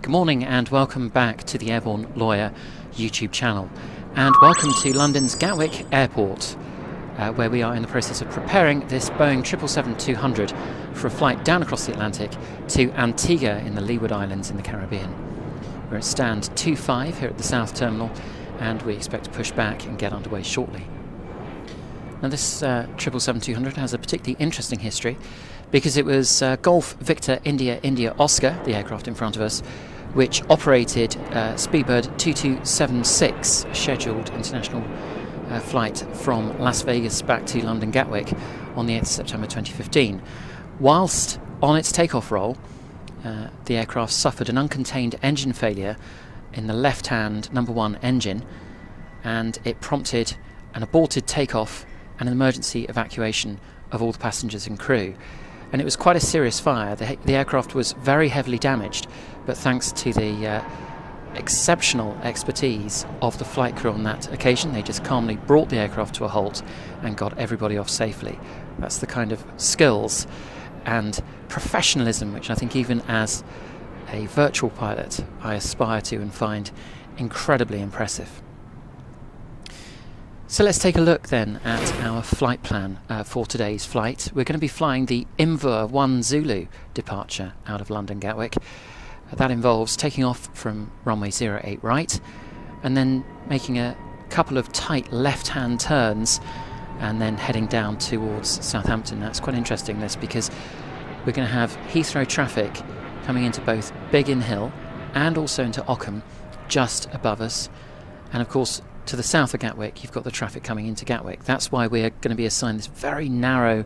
Good morning and welcome back to the Airborne Lawyer YouTube channel, and welcome to London's Gatwick Airport, where we are in the process of preparing this Boeing 777-200 for a flight down across the Atlantic to Antigua in the Leeward Islands in the Caribbean. We're at stand 25 here at the South Terminal, and we expect to push back and get underway shortly. Now this 777-200 has a particularly interesting history because it was Golf Victor India India Oscar, the aircraft in front of us, which operated Speedbird 2276, a scheduled international flight from Las Vegas back to London Gatwick on the 8th of September 2015. Whilst on its takeoff roll, the aircraft suffered an uncontained engine failure in the left-hand number 1 engine, and it prompted an aborted takeoff and an emergency evacuation of all the passengers and crew. And it was quite a serious fire. The aircraft was very heavily damaged, but thanks to the exceptional expertise of the flight crew on that occasion, they just calmly brought the aircraft to a halt and got everybody off safely. That's the kind of skills and professionalism which I think even as a virtual pilot I aspire to and find incredibly impressive. So let's take a look then at our flight plan for today's flight. We're going to be flying the VOR 1 Zulu departure out of London Gatwick. That involves taking off from runway 08 right and then making a couple of tight left-hand turns and then heading down towards Southampton. That's quite interesting, this, because we're going to have Heathrow traffic coming into both Biggin Hill and also into Ockham just above us, and of course to the south of Gatwick you've got the traffic coming into Gatwick. That's why we're going to be assigned this very narrow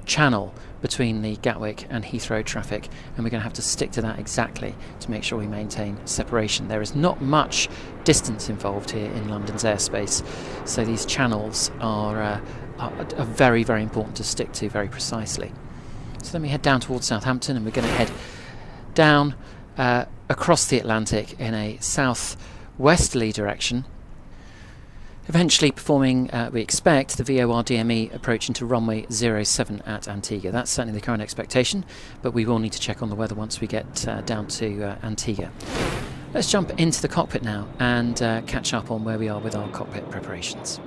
channel between the Gatwick and Heathrow traffic, and we're going to have to stick to that exactly to make sure we maintain separation. There is not much distance involved here in London's airspace, so these channels are very, very important to stick to very precisely. So then we head down towards Southampton, and we're going to head down across the Atlantic in a southwesterly direction, eventually performing, we expect, the VOR DME approach into runway 07 at Antigua. That's certainly the current expectation, but we will need to check on the weather once we get down to Antigua. Let's jump into the cockpit now and catch up on where we are with our cockpit preparations.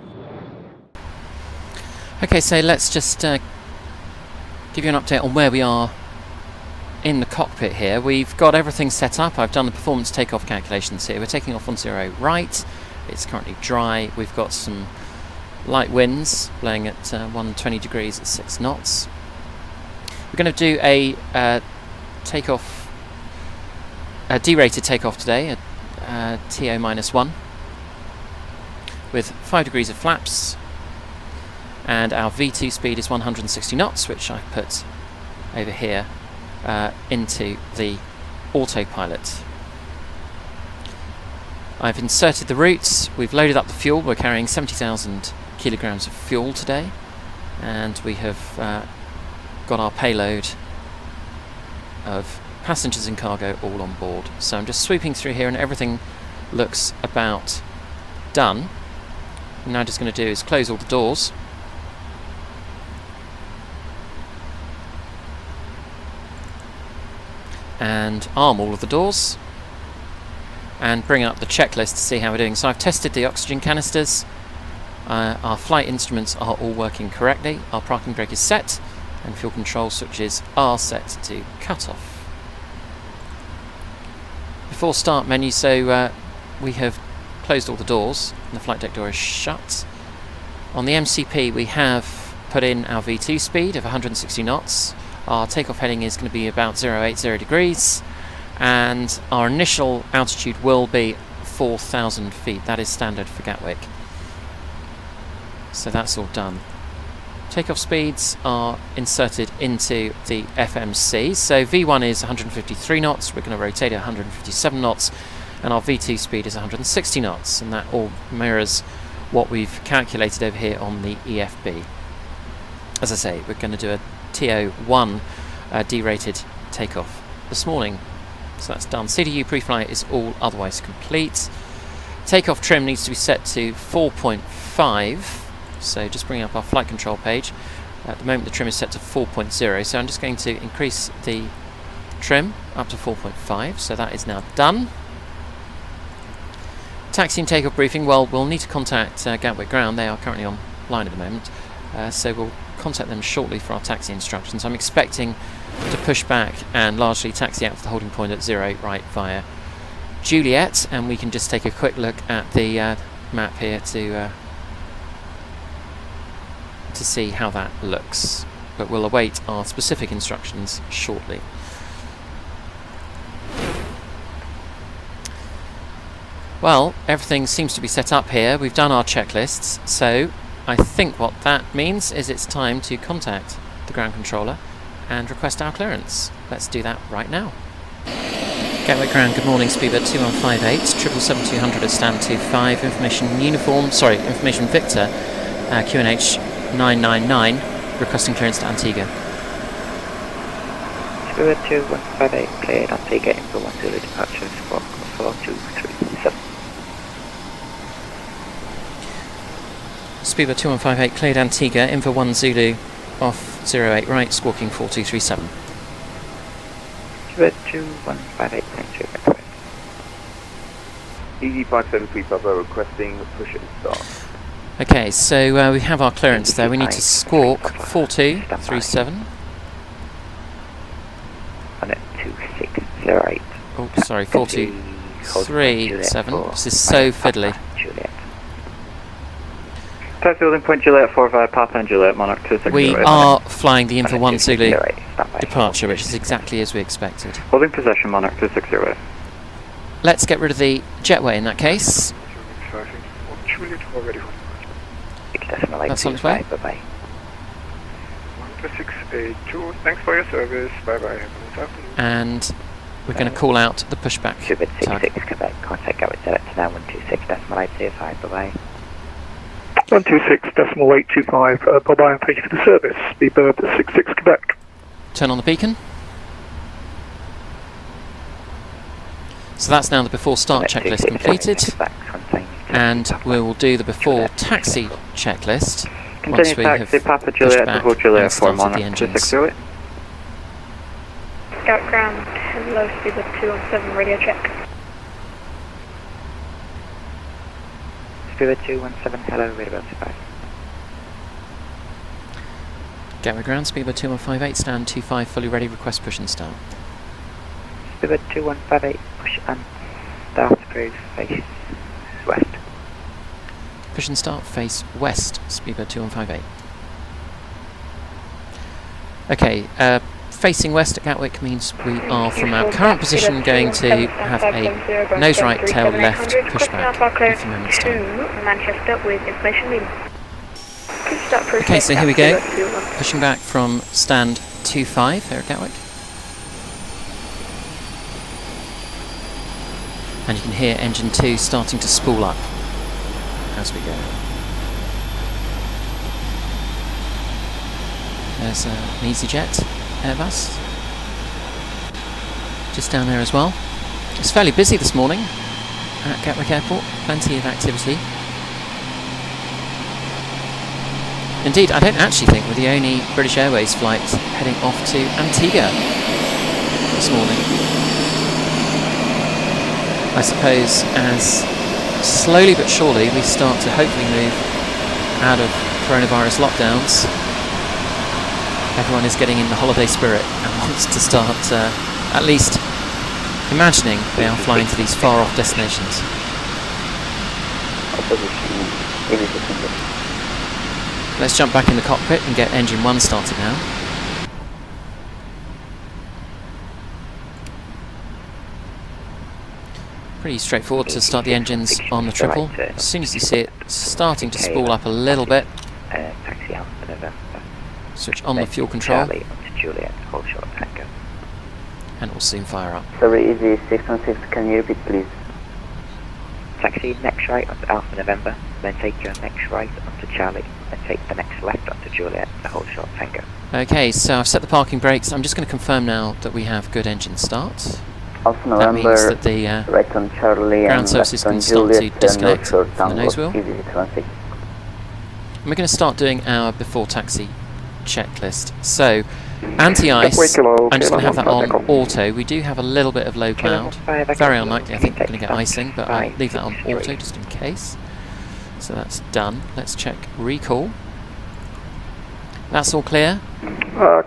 Okay, so let's just give you an update on where we are in the cockpit here. We've got everything set up. I've done the performance takeoff calculations here. We're taking off on 0 right. It's currently dry. We've got some light winds blowing at 120 degrees at 6 knots. We're going to do a takeoff, a derated takeoff today, a TO-1, with 5 degrees of flaps, and our V2 speed is 160 knots, which I've put over here into the autopilot. I've inserted the routes, we've loaded up the fuel. We're carrying 70,000 kilograms of fuel today, and we have got our payload of passengers and cargo all on board. So I'm just sweeping through here and everything looks about done. What I'm now just going to do is close all the doors, and arm all of the doors, and bring up the checklist to see how we're doing. So I've tested the oxygen canisters, our flight instruments are all working correctly, our parking brake is set, and fuel control switches are set to cut off. Before start menu, so we have closed all the doors and the flight deck door is shut. On the MCP we have put in our V2 speed of 160 knots. Our takeoff heading is going to be about 080 degrees, and our initial altitude will be 4,000 feet. That is standard for Gatwick. So that's all done. Takeoff speeds are inserted into the FMC. So V1 is 153 knots, we're going to rotate at 157 knots, and our V2 speed is 160 knots, and that all mirrors what we've calculated over here on the EFB. As I say, we're going to do a TO-1 derated takeoff this morning. So that's done. CDU pre-flight is all otherwise complete. Takeoff trim needs to be set to 4.5. So just bring up our flight control page. At the moment the trim is set to 4.0. So I'm just going to increase the trim up to 4.5, so that is now done. Taxi and takeoff briefing, well, we'll need to contact Gatwick Ground. They are currently online at the moment, so we'll contact them shortly for our taxi instructions. I'm expecting to push back and largely taxi out for the holding point at 08 right via Juliet, and we can just take a quick look at the map here to see how that looks. But we'll await our specific instructions shortly. Well, everything seems to be set up here. We've done our checklists, so I think what that means is it's time to contact the ground controller and request our clearance. Let's do that right now. Gatwick Ground, good morning, speedbird 2158, 777-200 at stand 25, information Victor, QNH 999, requesting clearance to Antigua. Speedbird 2158, cleared Antigua, info 10 departure, squawk 4237. Speedbird 2158, cleared Antigua, info 1 Zulu, off 08 right, squawking 4237. Speedbird 2158, thank you. ED573 Bravo requesting push and start. Okay, so we have our clearance there. We need to squawk 4237. 2608. Oh, sorry, 4237. This is so fiddly. Taxi holding point Juliet 45 Papa and Juliet Monarch 260. We are flying the info 1 Zulu departure, which is exactly as we expected. Holding possession Monarch 260. Let's get rid of the jetway in that case. That's on its way. Bye-bye. 1682, thanks for your service, bye-bye. And we're going to call out the pushback Speedbird target. 66 Quebec, contact Gatwick direct to now 126.825, bye-bye. 126.825, bye-bye and thank you for the service. Speedbird 66 Quebec. Turn on the beacon. So that's now the before start checklist completed, and we will do the before taxi checklist once we have pushed back and started the engines. Gatwick Ground, hello, Speedbird 217, radio check. Speedbird 217, hello, radio 25. Gatwick Ground, Speedbird 2158, stand 25, fully ready, request push and start. Speedbird 2158, push and start, approve, face west. Push and start, face west, Speedbird 2158. Okay, facing west at Gatwick means we are from our current position going to have a nose right, tail left pushback in a few moments time. Manchester with information leading. Okay, so here we go, pushing back from stand 25 here at Gatwick. And you can hear engine 2 starting to spool up as we go. There's an EasyJet Airbus just down there as well. It's fairly busy this morning at Gatwick Airport, plenty of activity. Indeed, I don't actually think we're the only British Airways flight heading off to Antigua this morning. I suppose as slowly but surely we start to hopefully move out of coronavirus lockdowns, everyone is getting in the holiday spirit and wants to start at least imagining they are flying to these far off destinations. Let's jump back in the cockpit and get engine 1 started now. Pretty straightforward to start the engines on the triple. As soon as you see it starting to spool up a little bit, switch on the fuel control and it will soon fire up. Sorry, Easy 616, can you repeat please? Taxi next right onto Alpha November, then take your next right onto Charlie, then take the next left onto Juliet, the whole short Tango. Okay, so I've set the parking brakes. I'm just going to confirm now that we have good engine start. Alpha That November, means that the right on Charlie ground and services left can on start to Juliet, disconnect short from the nose Tango, wheel. Easy 616. And we're going to start doing our before taxi checklist. So Anti-ice, Kilo, I'm just going to have that on Echo. auto. We do have a little bit of low cloud. Very unlikely, I think, we're going to get icing, but I'll leave that on auto just in case. So that's done. Let's check recall. That's all clear,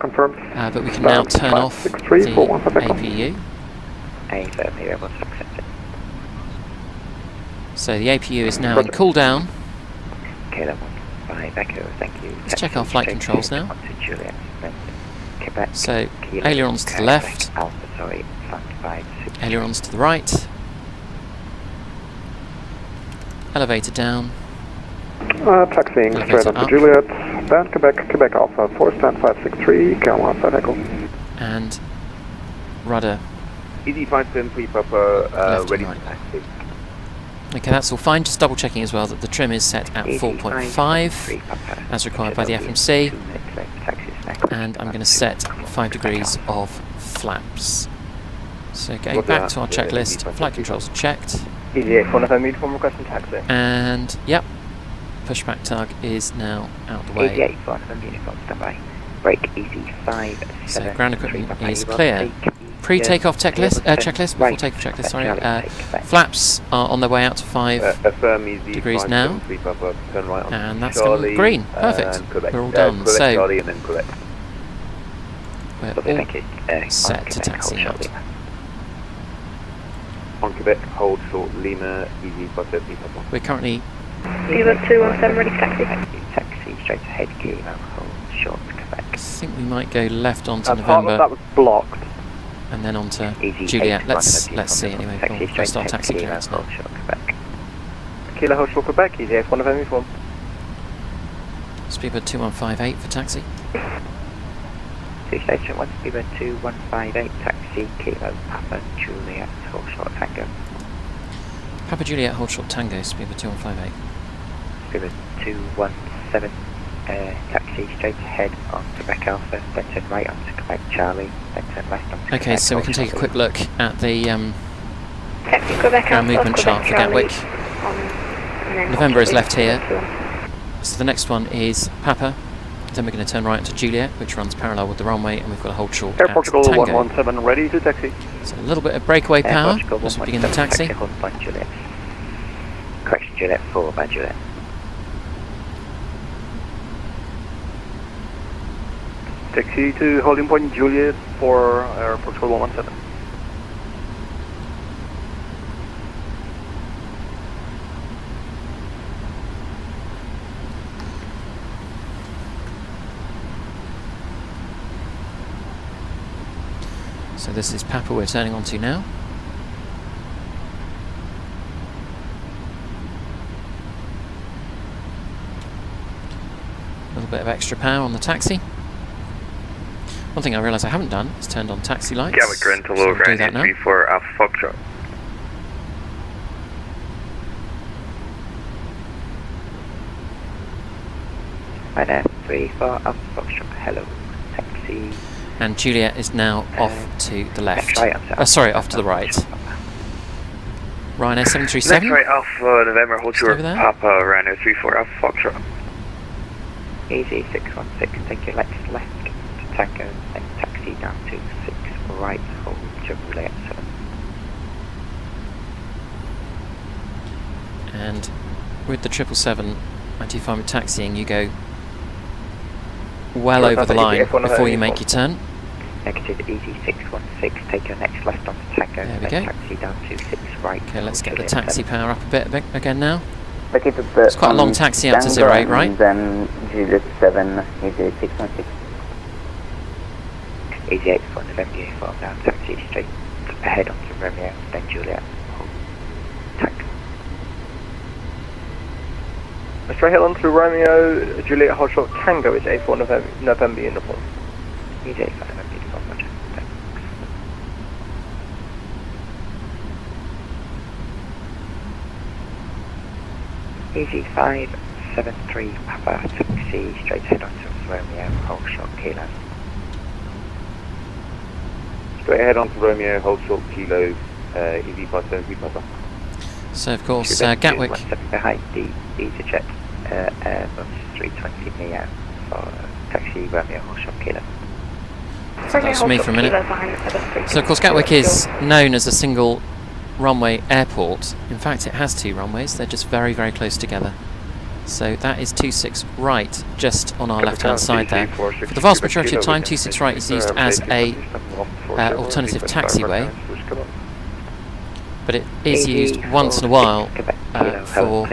Confirmed. but we can now turn off the 563, APU. So the APU is now in cool down. Let's check our flight controls now. So ailerons to the left, ailerons to the right, elevator down, Taxiing Elevator straight up to up. Juliet, band Quebec Alpha, 4-stand-563, Kilo 15 Echo. and rudder. Easy 573 Papa, Left ready and to right. taxi. Okay, that's all fine. Just double checking as well that the trim is set at 4.5 as required by the FMC, and I'm going to set 5 degrees of flaps. So getting back to our checklist, flight controls are checked, Easy 81FM, uniform requesting taxi. and yep, pushback tug is now out the way. 88 for uniform standby. Brake easy 5. So ground equipment is clear. Pre-takeoff checklist, before takeoff checklist, sorry. Flaps are on their way out to 5 Affirm easy degrees now, 573 Papa, turn right on and that's Charlie, gone green. Perfect. and Quebec. We're all done. Quebec, So Charlie, and then Quebec. we're Lovely, all thank you. set to taxi out. On Quebec, hold short Lima, easy 573 Papa. We're currently Viva 217 ready to taxi. Thank you. Taxi straight ahead, Kilo, hold short Quebec. I think we might go left onto Part of that November was blocked. and then onto Easy Juliet. 8, Let's uniform see anyway. Taxi We'll straight start ahead, taxi Kilo, clearance now. hold short Quebec. Kilo hold short Quebec, easy 81FM, uniform. Speedbird 2158 for taxi. 2 station 1, Viva 2158, taxi, Kilo, Papa, Juliet, hold short Tango. Papa Juliet, hold short Tango, Speedbird 2158. Viva 217, taxi straight ahead on Quebec Alpha, then turn right onto Quebec Charlie, then turn left onto Okay, Quebec so we can hold take a short quick look at the Taxi Quebec ground Alpha, movement Quebec chart for Charlie, Gatwick. and then November is left Charlie, here. So the next one is Papa. Then we're going to turn right onto Juliet, which runs parallel with the runway, and we've got a hold short Air at Portugal Tango. 117, ready to taxi. So a little bit of breakaway Air power Portugal as we begin the 117, taxi. hold point Juliet. Correction, Juliet 4 by Juliet. Taxi to holding point Juliet for Air Portugal 117. So this is Papa we're turning onto now. A little bit of extra power on the taxi. One thing I realise I haven't done is turned on taxi lights. Gatwick, Grand to So low we'll do ground, that now. 34 Alpha Foxtrot. Right there, 3 for Alpha Foxtrot, hello, taxi. And Juliet is now off to the left. Next right onto Sorry, off to the right. Ryanair Next 737. right, Alpha November, hold Just short over there. Papa, Ryanair 34 Alpha Foxtrot. Easy 616, take your left to Tango, then taxi down to 6 right, hold Juliet 7. And with the 777, I do find with taxiing, you go well Sure, over the Papa, line easy F1 before you available. make your turn. Negative easy 616, take your next left onto Tango, There we then go. taxi down to 6 right. Okay, let's hold get the Juliet taxi 7. power up a bit again now. It's It's quite a long taxi out to 08, right? Then Juliet 7, easy 616. Easy 8 for November uniform down, taxi straight ahead onto Romeo, then Juliet, hold Tango. Straight ahead on to Romeo, Juliet hold short Tango is 84 November uniform. Easy 8 for November uniform, roger, thanks. Easy 573 Papa, taxi straight ahead onto Romeo, hold short Kilo. Straight ahead onto Romeo, hold short Kilo, easy 573 Papa. So of course, Quebec Gatwick 217 behind the EasyJet Airbus 320 Neo for taxi Romeo, hold short Kilo. That's for me for a minute. So of course Gatwick is known as a single runway airport. In fact, it has 2 runways. They're just very, very close together. So that is 26 right, just on our left-hand side there. For the vast majority of time, 26 right is used as a alternative taxiway, but it is used once in a while for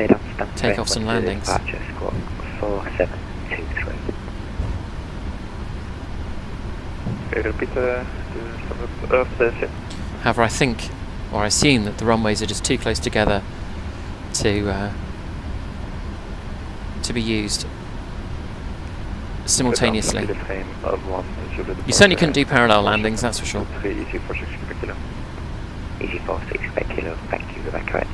takeoffs and landings. However, I think, or I assume, that the runways are just too close together to be used simultaneously. You certainly couldn't do parallel landings, that's for sure. Easy 46 Quebec Kilo, thank you, that's correct.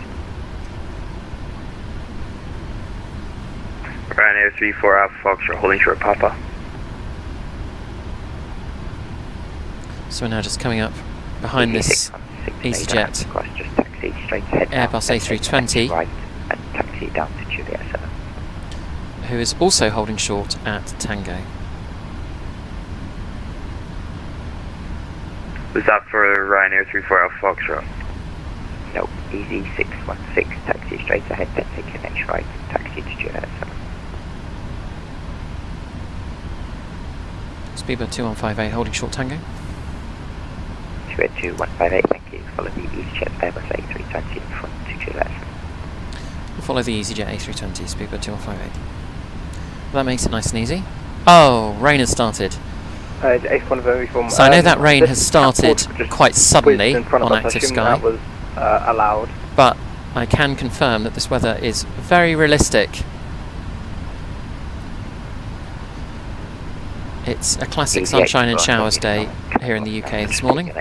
Ryanair 34 Alpha Fox, you're holding short Papa. So we're now just coming up behind this EasyJet Airbus A320, right, and taxi down to Juliet 7. who is also holding short at Tango. Was that for Ryanair 34 Alpha Foxtrot? No, easy 616, taxi straight ahead, then take your next right, taxi to Juliet 7. Speedbird 2158 holding short Tango. Speedbird 2158, thank you. Follow the EasyJet Airbus A320 in front to Juliet 7. We'll follow the EasyJet A320, Speedbird 2158. That makes it nice and easy. Oh, rain has started. It's A1 from, So I know that rain has started quite suddenly on active sky, that was allowed. but I can confirm that this weather is very realistic. It's a classic sunshine and showers day here in the UK this morning.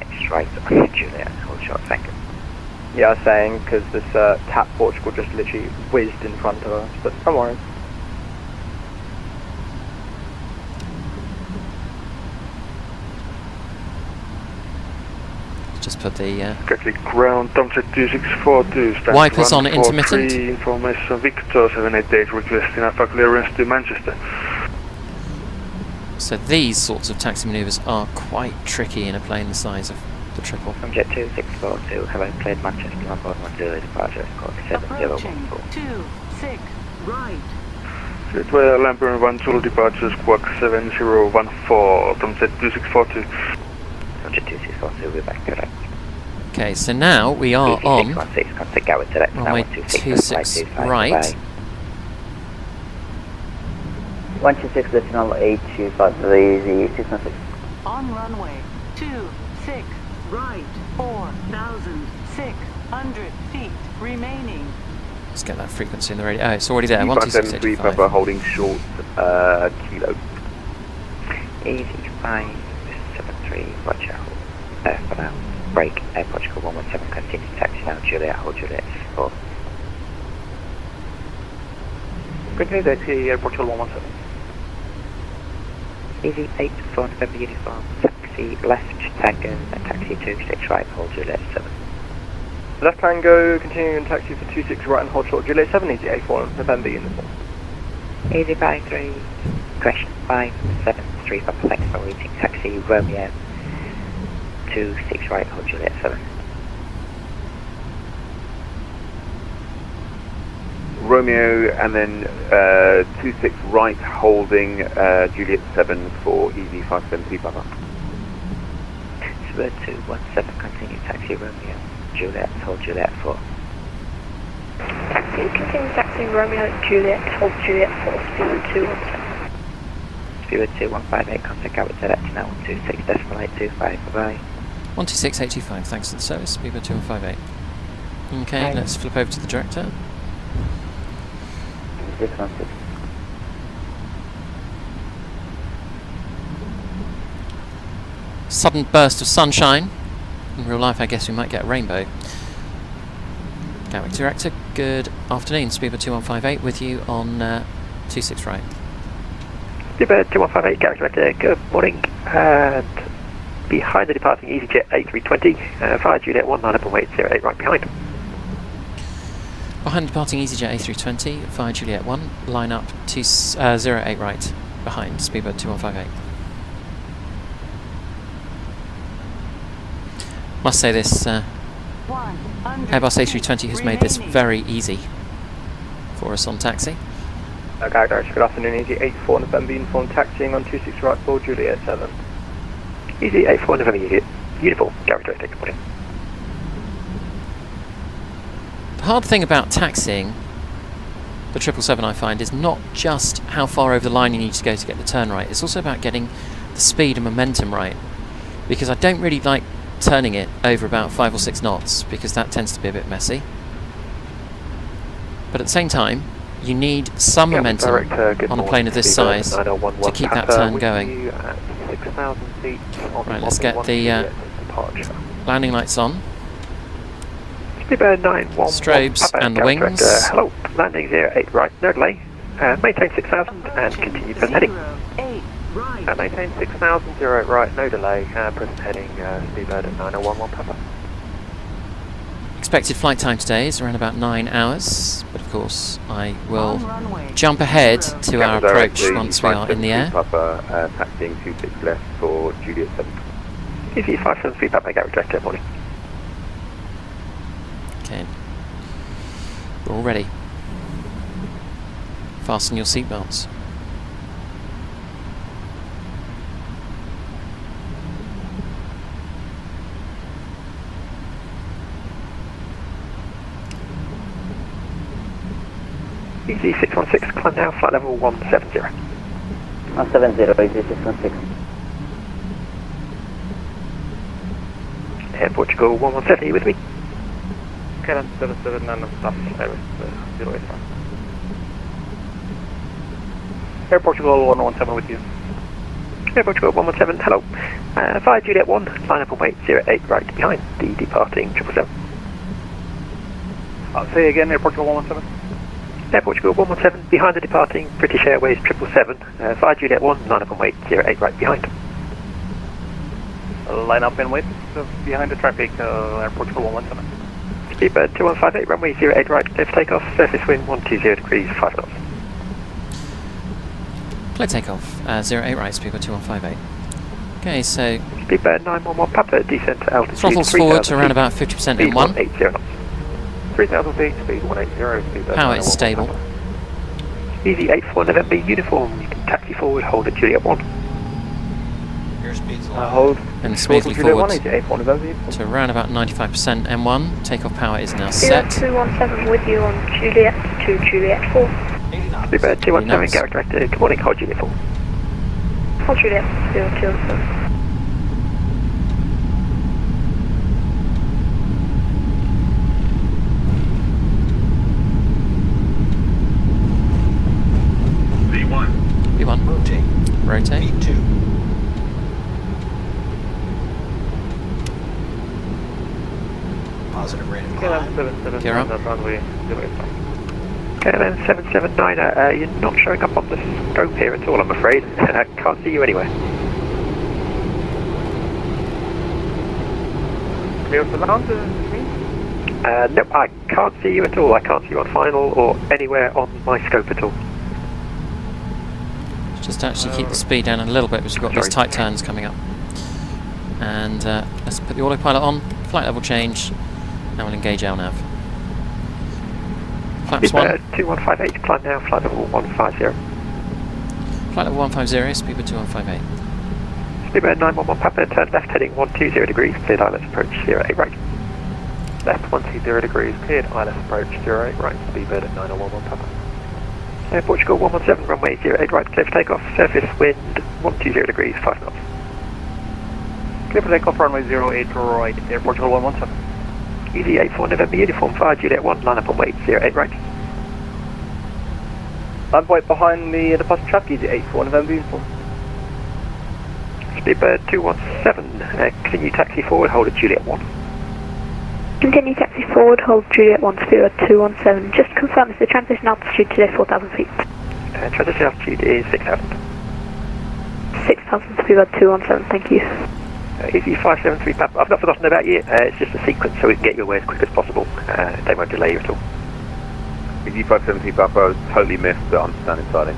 Yeah, I was saying, because this TAP Portugal just literally whizzed in front of us, but don't worry. Just put the Gatwick ground, Tomset 2642, wipers on intermittent. Information Victor 788 requesting alpha clearance to Manchester. So these sorts of taxi manoeuvres are quite tricky in a plane the size of the triple. Jet 2642, hello, cleared Manchester, on board 10 departure, squawk 7014. 26 right. Jetway Lampern 12 departure, squawk 7014, Tomset 2642. Jet 2642, we're back correct. Okay, so now we are on contact Gatwick direct, runway 26 right. 126 decimal 825, easy 616. On runway 26 right, 4,600 feet remaining. Let's get that frequency in the radio. Oh, it's already there. 173 12685. Papa holding short Kilo. Easy 573, watch out. For now, break, Air Portugal 117, continue taxi now, Juliet, hold Juliet 4. Good news, Air Portugal 117. Easy 8 for November uniform, taxi left Tango and taxi 26 right, hold Juliet 7. Left Tango, continuing taxi for 26 right and hold short Juliet 7, easy A4 November uniform. Easy 53, question 573, Papa, thanks for waiting, taxi Romeo 26 right, hold Juliet 7. Romeo and then 26 right holding Juliet 7 for easy 573 Papa. Speedbird 217, continue taxi Romeo, Juliet, hold Juliet 4. Taxi, continue taxi Romeo, Juliet, hold Juliet 4, Speedbird 217. Speedbird 2158, contact Gatwick direct now, 126 decimal 825, bye-bye. 12685, thanks for the service, Speedbird 2158. Okay, let's flip over to the director. 616. Sudden burst of sunshine. In real life, I guess we might get a rainbow. Gatwick director, good afternoon. Speedbird 2158 with you on 26 right. Speedbird 2158, Gatwick director, good morning. And behind the departing EasyJet A320, fire Juliet 19.808 right behind. Behind departing EasyJet A320, via Juliet 1, line up to 08 right, behind Speedbird 2158. Must say this One. Airbus A320 has made this very easy for us on taxi. Gatwick, good afternoon, Easy 84 November, uniform taxiing on 26 right for Juliet 7. Easy 84 November, uniform, Gatwick, good morning. The hard thing about taxiing the 777 I find is not just how far over the line you need to go to get the turn right, it's also about getting the speed and momentum right, because I don't really like turning it over about 5 or 6 knots because that tends to be a bit messy. But at the same time, you need some momentum on a plane of this size to keep that turn going. Right, let's get the landing lights on. Strobes and the wings. Hello, landing 08 right, no delay. Maintain 6000 and continue present heading. 8 right. Maintain 6000, 08 right, no delay. Present heading, speedbird at 9011 Papa. Expected flight time today is around about 9 hours, but of course I will On runway. jump ahead to our approach once we are in the air. Papa, taxiing 26 left for Juliet 7. Easy 573 Papa, Gatwick direct, good morning. Okay, we're all ready. Fasten your seatbelts. Easy 616, climb now, flight level 170. 170, easy 616. Air Portugal 117, you with me? KLM 779 and staff Airways 085. Air Portugal 117 with you. Air Portugal 117, hello. Via Juliet 1, line up and wait 08 right behind the departing 777. Say again, Air Portugal 117. Air Portugal 117, behind the departing British Airways 777. Via Juliet 1, line up and wait 08 right behind. Line up and wait behind the traffic, Air Portugal 117. Speedbird 2158, runway 08 right, clear for takeoff, surface wind 120 degrees, 5 knots. Clear takeoff, 08 right, speedbird 2158. Okay, so Speedbird 911 Papa, descent to altitude throttles forward to around about 50% speed in 1. 180 knots. 3000 feet, speed 180, speedbird Power is stable. Easy 84 November, uniform, you can taxi forward, hold at Juliet 1. Hold. And smoothly forward Easy 84 November. to around about 95% M1. Takeoff power is now set. 217 with you on Juliet to Juliet 4. Speedbird 217, Nice. Gatwick director, good morning, hold Juliet 4. Hold Juliet 217. V1. Rotate. V2. Positive rate of KLM climb. 779 and runway 085. KLM 779, you're not showing up on the scope here at all, I'm afraid. I can't see you anywhere. Clear for land, No, I can't see you at all. I can't see you on final or anywhere on my scope at all. Just actually keep the speed down a little bit because we've got these tight turns coming up. And let's put the autopilot on, flight level change, and we'll engage our nav. Flaps 1. 2158, climb now, flight level 150. Flight level 150, speedbird 2158. Speedbird 911 Papa, turn left heading 120 degrees, cleared ILS approach 08 right. Left 120 degrees, cleared ILS approach 08 right, speedbird at 9011 Papa. Air Portugal 117, runway 08 right, clear for takeoff, surface wind 120 degrees, 5 knots. Clear for takeoff, runway 08 right, Air Portugal 117. Easy 84 November uniform, fire Juliet 1, line up and wait 08 right. Land wait behind the departure truck, Easy 84 November uniform. Speedbird 217, continue taxi forward, hold at Juliet 1. Continue taxi forward, hold Juliet 1, Spirit 217. Just confirm it's the transition altitude today 4,000 feet. Transition altitude is 6,000. 6,000 Spirit 217, thank you. Easy 573 Papa, I've not forgotten about you, it's just a sequence so we can get you away as quick as possible. They won't delay you at all. Easy 570 Papa, totally missed, but I'm standing siding.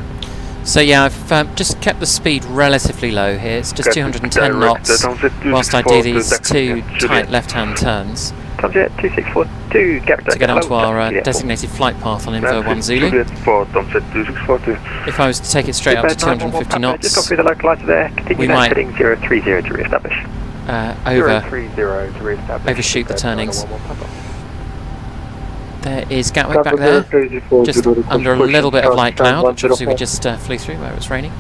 So yeah, I've just kept the speed relatively low here. It's just 210 knots whilst I do these two tight left-hand turns Tomjet 2642, Gatwick to get onto hello, our Juliet 4. designated flight path on Info 1 Zulu. Tomjet 2642. If I was to take it straight up to 250 Just gone knots, through the localizer there. Continue we left might heading 030 to re-establish. overshoot the turnings. There is Gatwick back there, just under a little bit of light cloud, which obviously we just flew through where it was raining.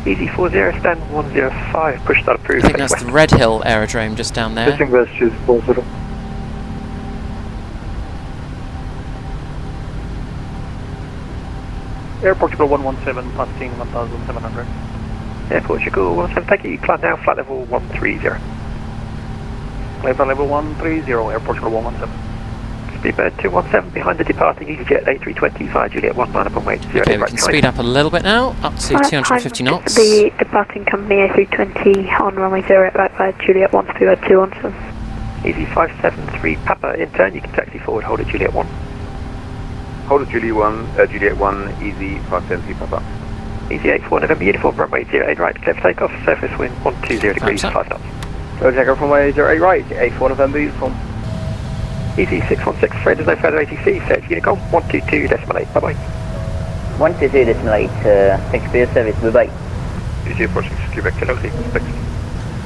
Easy 40, stand 105, push that approved. I think that's the Red Hill aerodrome just down there. Air Portugal 117, passing 1700. Air Portugal 17, thank you, climb now, flight level 130. Flight level 130, Air Portugal 117. Speedbird 217 behind the departing EasyJet A325 Juliet 1 line up on weight 0. Okay, we can speed up a little bit now, up to 250 knots. The departing company A320 on runway 0 right by Juliet 1 speedbird 217. Easy 573 Papa, in turn you can taxi forward, hold at Juliet 1. Hold at Juliet 1, easy 573 Papa. Easy 84 November uniform, runway 08 right, clear for takeoff, surface wind 120 degrees, 5 knots. Go take off runway 08 right, 84 November uniform. Easy 616, afraid there's no further ATC, search Unicom 122.8, bye bye. 122.8, thanks for your service, bye bye. Easy 46, Quebec, hello, spec.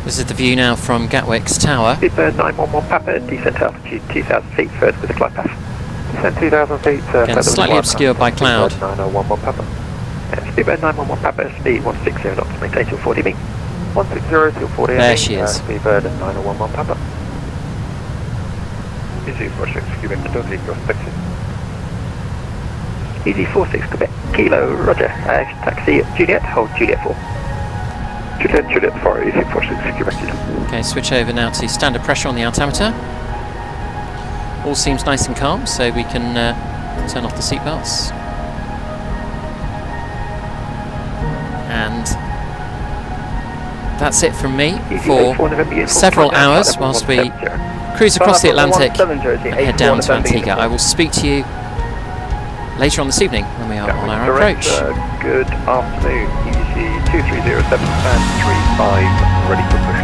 This is the view now from Gatwick's tower. Speedbird 911 Papa, descent altitude 2,000 feet, first with the glide path. Descent 2,000 feet, Again, slightly obscured by cloud. 9011 Papa. Speedbird 911 Papa, speed 160 knots, maintain till 40 me. 160 till 40 There she is. Speedbird 911 Papa. Easy 46, Quebec, hello, taxi. Easy 46, Quebec, Kilo, roger, taxi at Juliet, hold Juliet 4. Juliet 4, easy 46, Quebec, Kilo. Okay, switch over now to standard pressure on the altimeter. All seems nice and calm, so we can turn off the seatbelts. And that's it from me for several hours whilst we cruise across the Atlantic and head down to Antigua. I will speak to you later on this evening when we are on our approach. Good afternoon, EDC 2307 and 35, ready for push.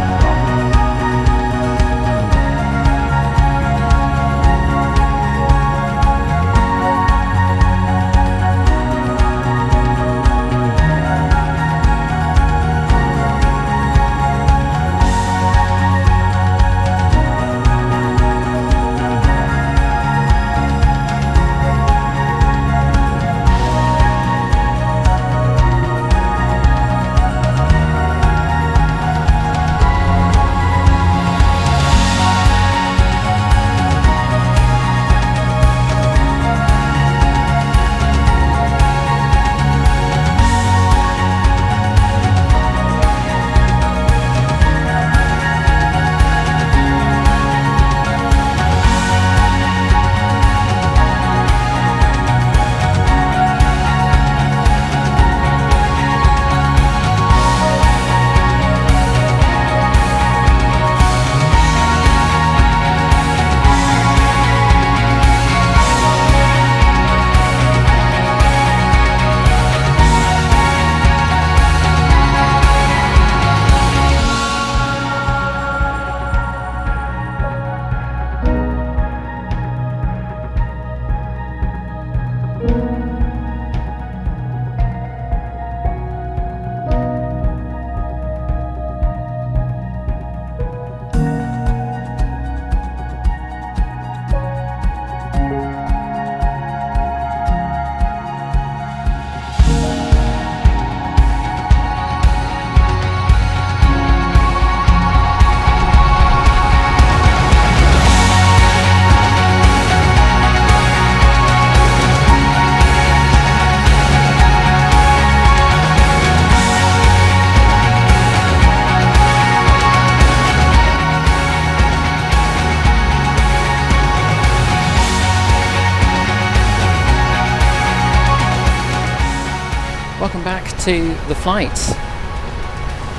Welcome back to the flight.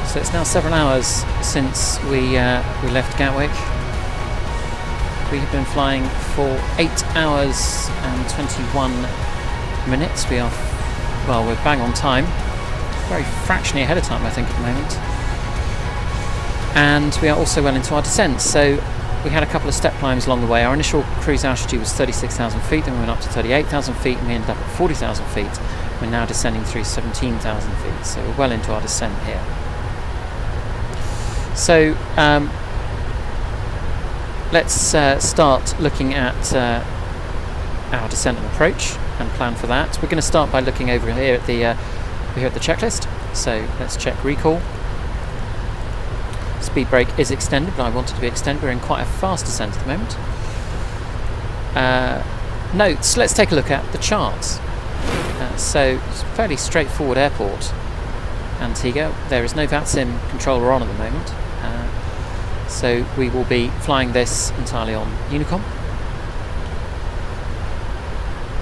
So it's now several hours since we left Gatwick. We have been flying for 8 hours and 21 minutes. We're bang on time. very fractionally ahead of time, I think, at the moment. And we are also well into our descent. So we had a couple of step climbs along the way. Our initial cruise altitude was 36,000 feet, then we went up to 38,000 feet, and we ended up at 40,000 feet. We're now descending through 17,000 feet, so we're well into our descent here. So let's start looking at our descent and approach and plan for that. We're going to start by looking over here at the checklist. So let's check recall. Speed brake is extended, but I want it to be extended. We're in quite a fast descent at the moment. Notes, let's take a look at the charts. So it's a fairly straightforward airport, Antigua. There is no VATSIM controller on at the moment. So we will be flying this entirely on Unicom.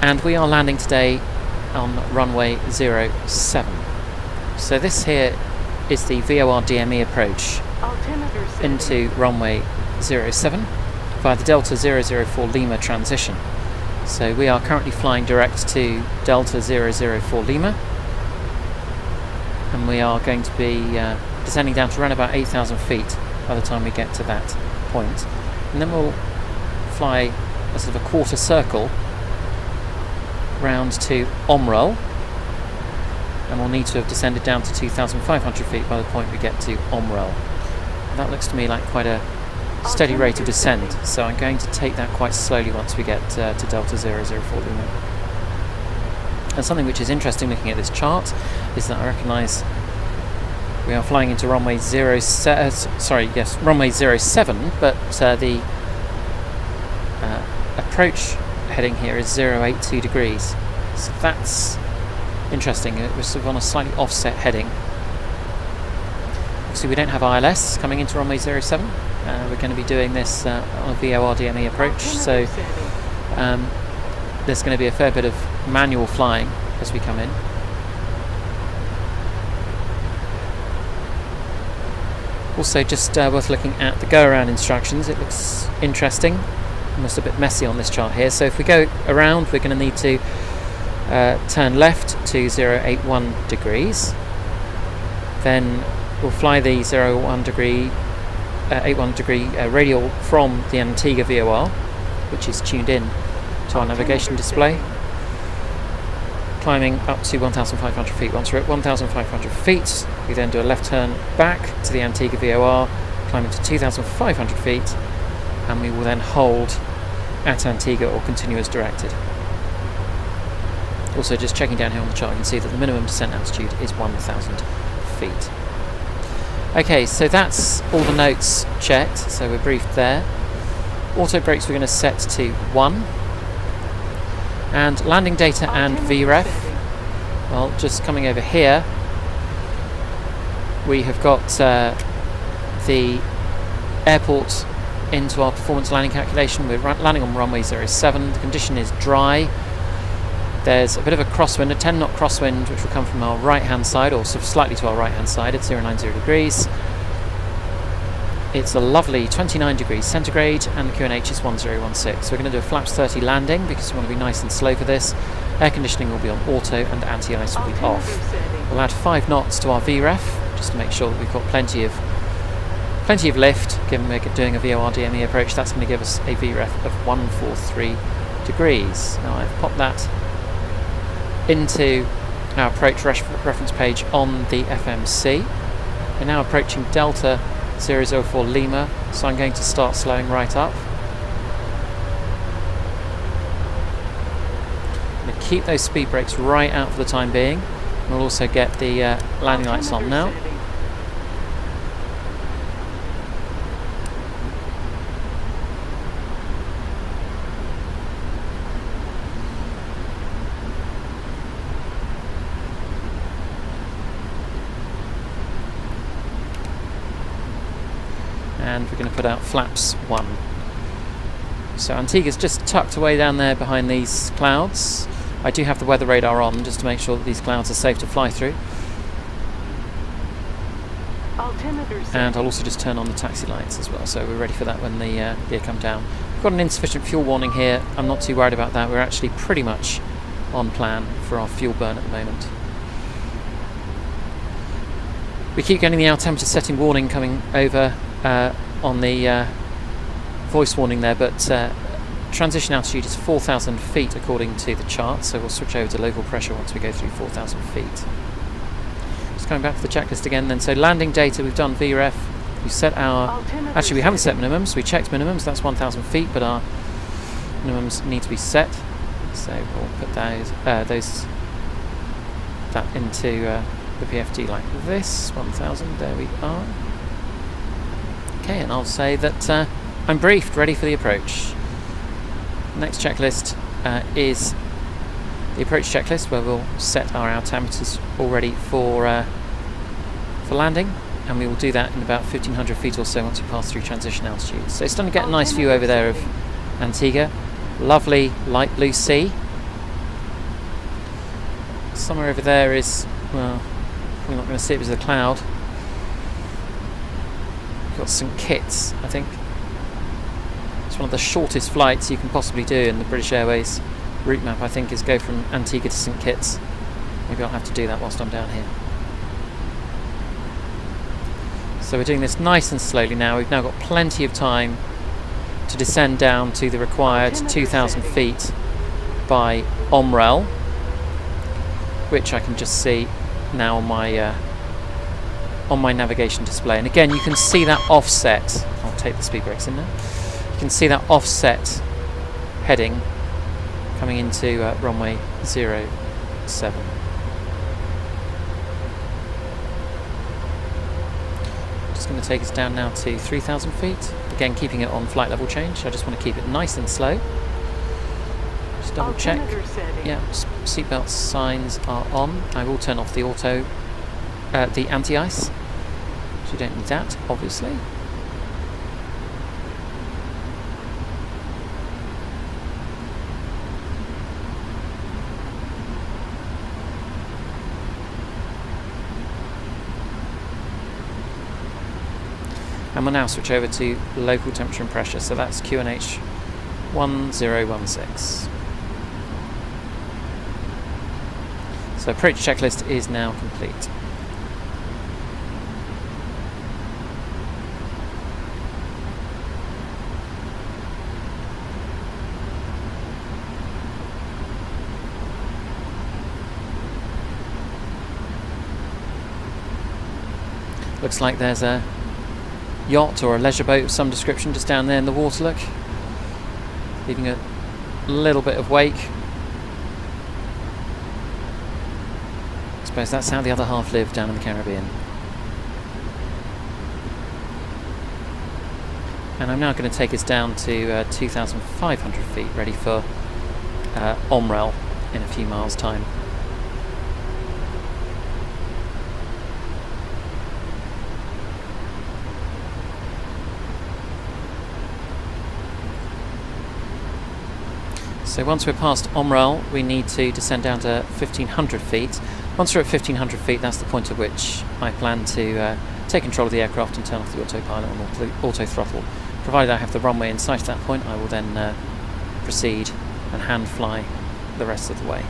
And we are landing today on runway 07. So this here is the VOR DME approach into runway 07 via the Delta 004 Lima transition. So we are currently flying direct to Delta 004 Lima, and we are going to be descending down to around about 8,000 feet by the time we get to that point. And then we'll fly a sort of a quarter circle round to Omrel, and we'll need to have descended down to 2,500 feet by the point we get to Omrel. That looks to me like quite a steady rate of descent, so I'm going to take that quite slowly once we get to Delta 004 Lima. And something which is interesting looking at this chart is that I recognise we are flying into runway runway 07, but the approach heading here is 082 degrees. So that's interesting. We're sort of on a slightly offset heading. Obviously we don't have ILS coming into runway 07. We're going to be doing this on a VOR DME approach, so there's going to be a fair bit of manual flying as we come in. Also just worth looking at the go-around instructions. It looks interesting, almost a bit messy on this chart here. So if we go around, we're going to need to turn left to 081 degrees. Then we'll fly the 81 degree radial from the Antigua VOR, which is tuned in to our navigation display, climbing up to 1,500 feet. Once we're at 1,500 feet, we then do a left turn back to the Antigua VOR, climbing to 2,500 feet, and we will then hold at Antigua or continue as directed. Also, just checking down here on the chart, you can see that the minimum descent altitude is 1,000 feet. Okay, so that's all the notes checked, so we're briefed there. Auto brakes we're going to set to 1. And landing data and VREF, well, just coming over here, we have got the airport into our performance landing calculation. We're landing on runway 07, the condition is dry. There's a bit of a crosswind, a 10-knot crosswind, which will come from our right-hand side, or sort of slightly to our right-hand side at 090 degrees. It's a lovely 29 degrees centigrade, and the QNH is 1016. So we're going to do a flaps 30 landing, because we want to be nice and slow for this. Air conditioning will be on auto, and anti-ice will be off. We'll add 5 knots to our VREF, just to make sure that we've got plenty of lift, given we're doing a VOR DME approach. That's going to give us a VREF of 143 degrees. Now I've popped that into our approach reference page on the FMC. We're now approaching Delta 004 Lima, so I'm going to start slowing right up. I'm going to keep those speed brakes right out for the time being. We'll also get the landing lights on now. And we're going to put out flaps 1. So Antigua's just tucked away down there behind these clouds. I do have the weather radar on just to make sure that these clouds are safe to fly through. And I'll also just turn on the taxi lights as well, so we're ready for that when the gear come down. We've got an insufficient fuel warning here. I'm not too worried about that. We're actually pretty much on plan for our fuel burn at the moment. We keep getting the altimeter setting warning coming over on the voice warning there, but transition altitude is 4,000 feet according to the chart, so we'll switch over to local pressure once we go through 4,000 feet. Just going back to the checklist again then, so landing data, we've done VREF, we set our, actually we haven't set minimums, we checked minimums, that's 1,000 feet, but our minimums need to be set, so we'll put that into the PFD like this, 1,000, there we are. Okay, and I'll say that I'm briefed, ready for the approach. Next checklist is the approach checklist, where we'll set our altimeters all ready for landing, and we will do that in about 1,500 feet or so once we pass through transition altitude. So it's starting to get a nice view over there of Antigua. Lovely light blue sea. Somewhere over there is, well, we're not going to see it because of the cloud. We've got St Kitts, I think. It's one of the shortest flights you can possibly do in the British Airways route map, I think, is go from Antigua to St Kitts. Maybe I'll have to do that whilst I'm down here. So we're doing this nice and slowly now. We've now got plenty of time to descend down to the required 2,000 feet by OMREL, which I can just see now on my navigation display. And again, you can see that offset. I'll take the speed brakes in there. You can see that offset heading coming into runway 07. Just going to take us down now to 3,000 feet. Again, keeping it on flight level change. I just want to keep it nice and slow. Just double check. Yeah, seatbelt signs are on. I will turn off the the anti-ice. So you don't need that, obviously. And we'll now switch over to local temperature and pressure, so that's QNH 1016. So approach checklist is now complete. Looks like there's a yacht or a leisure boat of some description just down there in the water, look, leaving a little bit of wake. I suppose that's how the other half live down in the Caribbean. And I'm now going to take us down to 2,500 feet, ready for OMREL in a few miles' time. So once we're past OMREL, we need to descend down to 1,500 feet. Once we're at 1,500 feet, that's the point at which I plan to take control of the aircraft and turn off the autopilot and auto throttle. Provided I have the runway in sight at that point, I will then proceed and hand fly the rest of the way.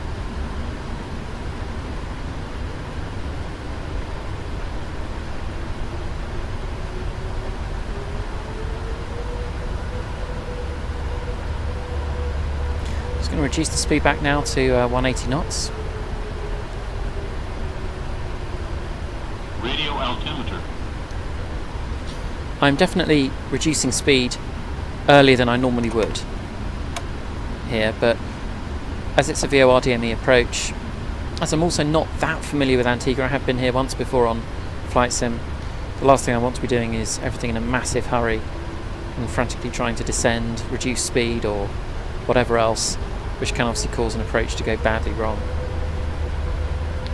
Going to reduce the speed back now to 180 knots. Radio altimeter. I'm definitely reducing speed earlier than I normally would here, but as it's a VOR DME approach, as I'm also not that familiar with Antigua, I have been here once before on Flight Sim. The last thing I want to be doing is everything in a massive hurry and frantically trying to descend, reduce speed or whatever else, which can obviously cause an approach to go badly wrong.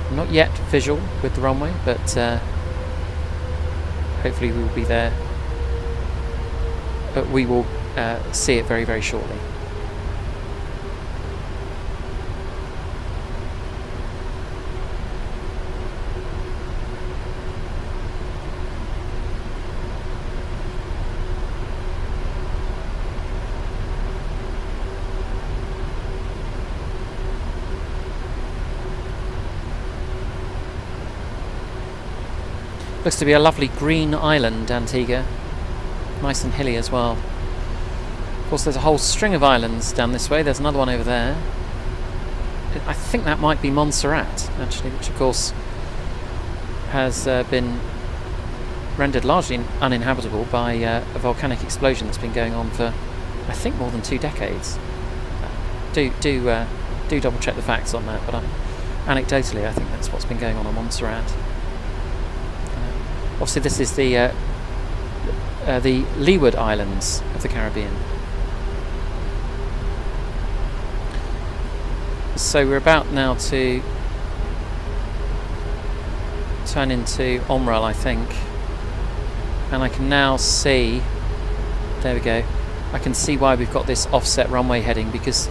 I'm not yet visual with the runway, but hopefully we will be there. But we will see it very, very shortly. Looks to be a lovely green island, Antigua. Nice and hilly as well. Of course, there's a whole string of islands down this way. There's another one over there. I think that might be Montserrat, actually, which of course has been rendered largely uninhabitable by a volcanic explosion that's been going on for, I think, more than 2 decades. Do double check the facts on that, but anecdotally I think that's what's been going on Montserrat. Obviously this is the Leeward Islands of the Caribbean. So we're about now to turn into Omral, I think, and I can now see, there we go, I can see why we've got this offset runway heading, because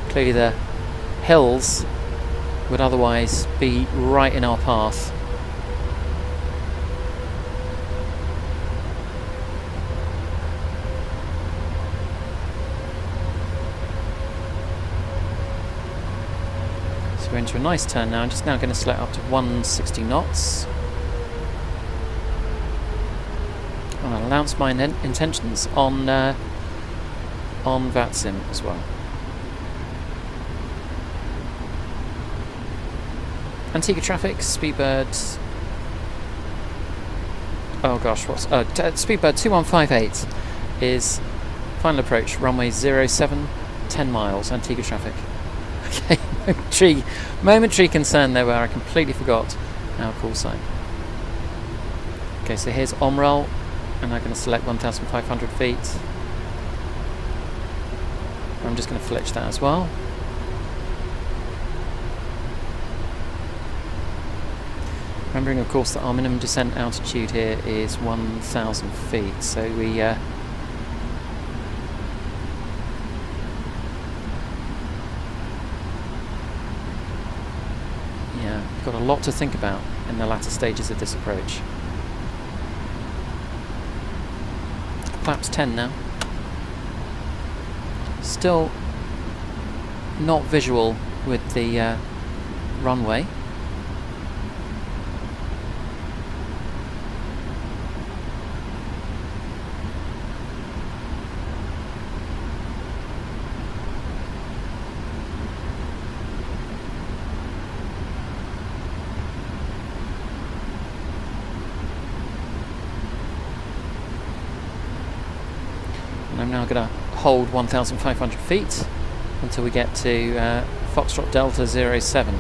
clearly the hills would otherwise be right in our path. So we're into a nice turn now. I'm just now going to select up to 160 knots. And I'll announce my intentions on VATSIM as well. Antigua traffic, Speedbird. Oh gosh, what's Speedbird 2158 is final approach, runway 07, 10 miles, Antigua traffic. Okay, momentary concern there where I completely forgot our call sign. Okay, so here's Omral, and I'm going to select 1,500 feet. I'm just going to flitch that as well. Remembering, of course, that our minimum descent altitude here is 1,000 feet, so we got a lot to think about in the latter stages of this approach. Flaps 10 now. Still not visual with the runway. I'm now going to hold 1,500 feet until we get to Foxtrot Delta 07.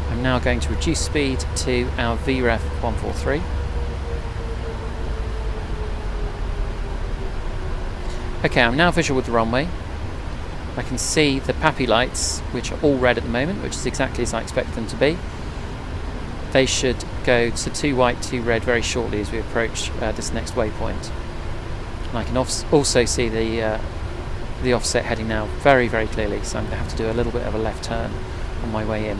I'm now going to reduce speed to our VREF 143. Okay, I'm now visual with the runway. I can see the PAPI lights, which are all red at the moment, which is exactly as I expect them to be. They should go to 2 white, 2 red very shortly as we approach this next waypoint. And I can also see the offset heading now very, very clearly, so I'm going to have to do a little bit of a left turn on my way in.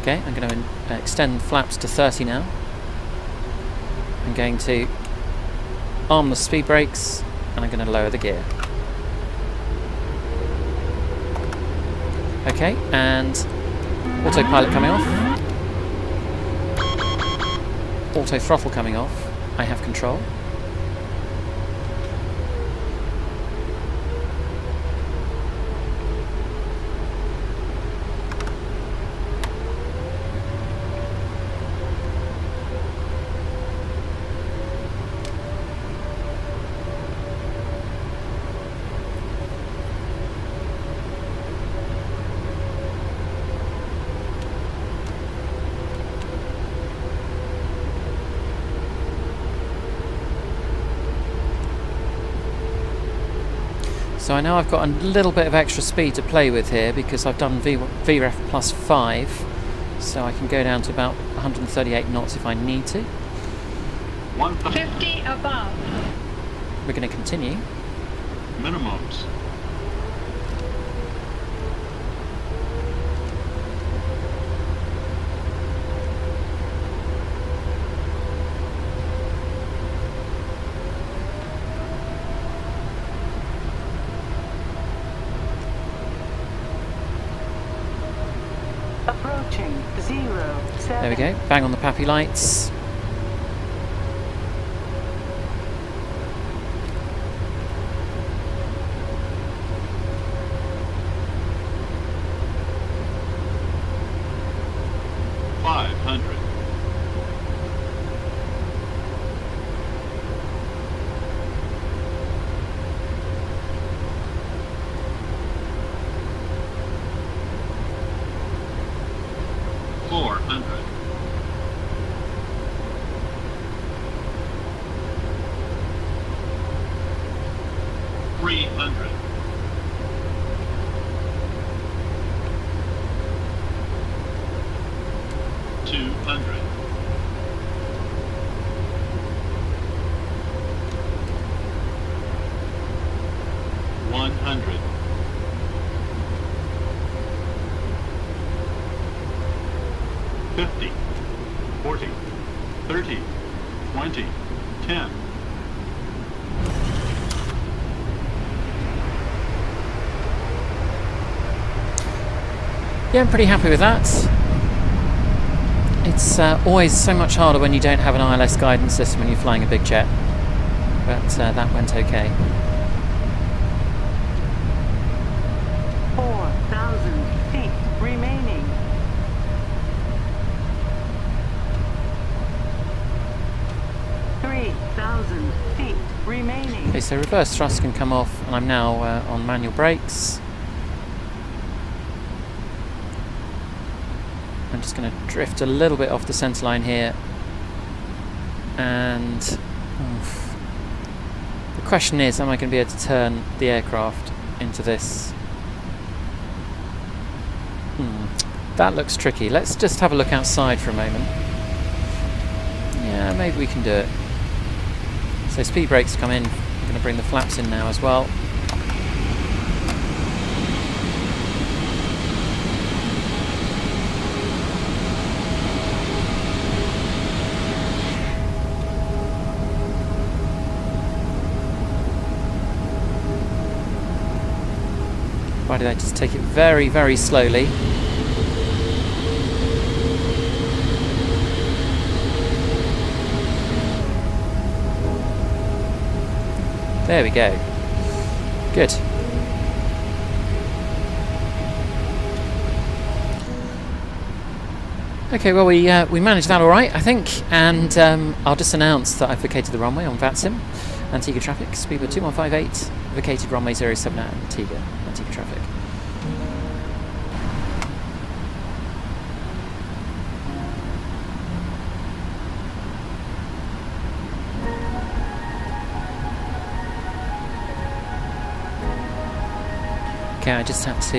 Okay, I'm going to extend flaps to 30 now. I'm going to arm the speed brakes, and I'm going to lower the gear. Okay, and autopilot coming off. Auto throttle coming off. I have control. So I know I've got a little bit of extra speed to play with here because I've done VREF plus 5, so I can go down to about 138 knots if I need to. 150 above. We're going to continue. Minimums. There we go, bang on the PAPI lights. Yeah, I'm pretty happy with that. It's always so much harder when you don't have an ILS guidance system when you're flying a big jet, but that went okay. 4,000 feet remaining. Remaining. Okay, so reverse thrust can come off, and I'm now on manual brakes. I'm just going to drift a little bit off the centre line here, and the question is, am I going to be able to turn the aircraft into this? That looks tricky. Let's just have a look outside for a moment. Yeah, maybe we can do it. So speed brakes come in. I'm going to bring the flaps in now as well. Why did I just take it very, very slowly? There we go. Good. Okay, well we managed that all right, I think, and I'll just announce that I've vacated the runway on VATSIM, Antigua traffic, speedbird 2158, vacated runway 07 at Antigua traffic. Okay, I just had to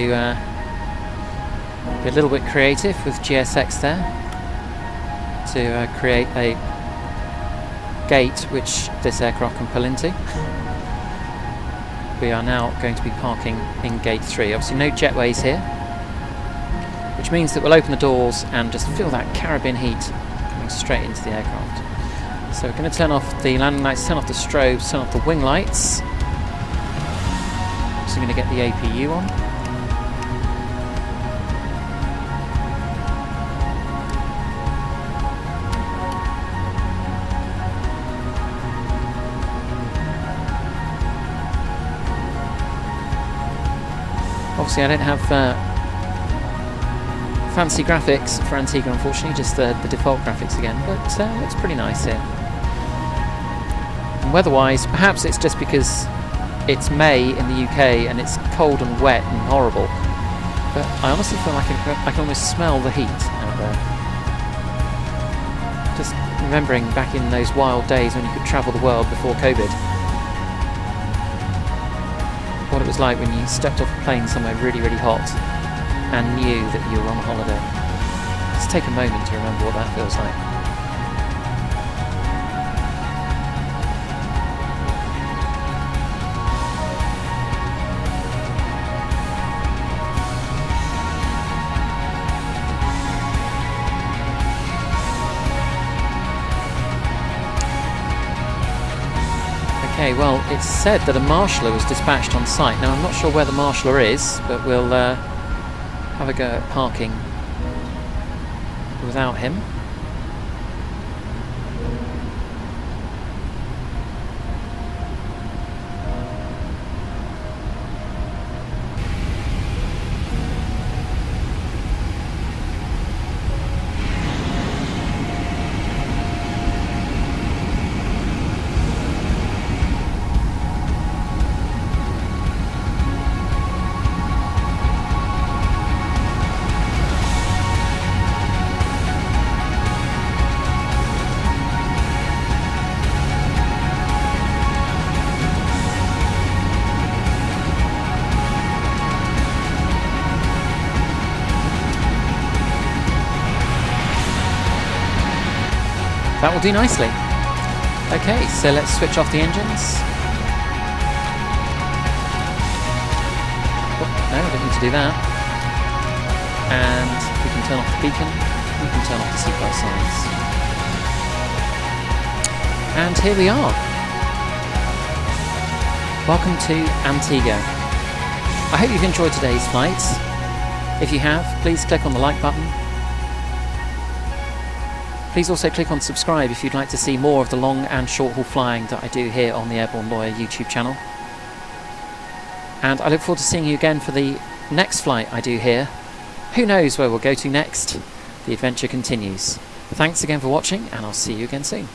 be a little bit creative with GSX there to create a gate which this aircraft can pull into. We are now going to be parking in gate 3. Obviously no jetways here, which means that we'll open the doors and just feel that Caribbean heat coming straight into the aircraft. So we're going to turn off the landing lights, turn off the strobes, turn off the wing lights. So I'm going to get the APU on. Obviously I don't have fancy graphics for Antigua, unfortunately, just the default graphics again, but it looks pretty nice here. And weather-wise, perhaps it's just because it's May in the UK and it's cold and wet and horrible, but I honestly feel like I can almost smell the heat out there. Just remembering back in those wild days when you could travel the world before COVID, what it was like when you stepped off a plane somewhere really, really hot and knew that you were on holiday. Just take a moment to remember what that feels like. Okay, well, it's said that a marshaller was dispatched on site. Now, I'm not sure where the marshaller is, but we'll have a go at parking without him. That will do nicely. Okay, so let's switch off the engines. Oh, no, I don't need to do that. And we can turn off the beacon. We can turn off the seatbelt signs. And here we are. Welcome to Antigua. I hope you've enjoyed today's flight. If you have, please click on the like button. Please also click on subscribe if you'd like to see more of the long and short haul flying that I do here on the Airborne Lawyer YouTube channel. And I look forward to seeing you again for the next flight I do here. Who knows where we'll go to next? The adventure continues. Thanks again for watching, and I'll see you again soon.